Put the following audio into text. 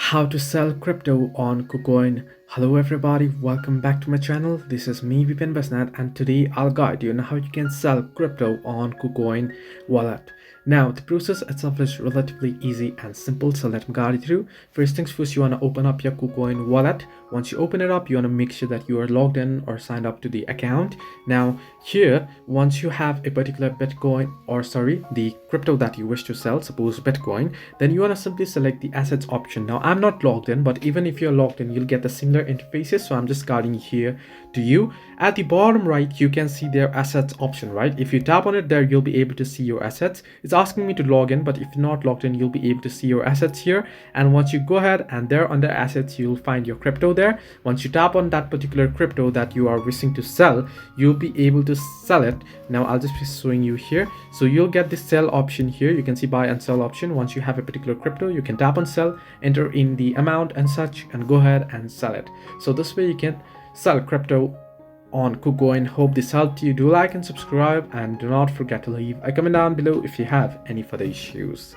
How to sell crypto on Kucoin. Hello everybody, welcome back to my channel. This is me Vipin Basnat, and today I'll guide you on how you can sell crypto on Kucoin wallet. Now the process itself is relatively easy and simple, so let me guide you through. First things first, you want to open up your Kucoin wallet. Once you open it up, you want to make sure that you are logged in or signed up to the account. Now here, once you have a particular Bitcoin, or sorry, the crypto that you wish to sell, suppose Bitcoin, then you want to simply select the assets option. Now I'm not logged in, but even if you're logged in, you'll get the similar interfaces, so I'm just guiding here to you. At the bottom right, you can see their assets option, right? If you tap on it there, you'll be able to see your assets. It's asking me to log in, but if you're not logged in, you'll be able to see your assets here. And once you go ahead and there under assets, you'll find your crypto there. Once you tap on that particular crypto that you are wishing to sell, you'll be able to sell it. Now I'll just be showing you here. So you'll get the sell option here. You can see buy and sell option. Once you have a particular crypto, you can tap on sell, enter in the amount and such, and go ahead and sell it. So this way you can sell crypto on Kucoin. Hope this helped you. Do like and subscribe, and do not forget to leave a comment down below if you have any further issues.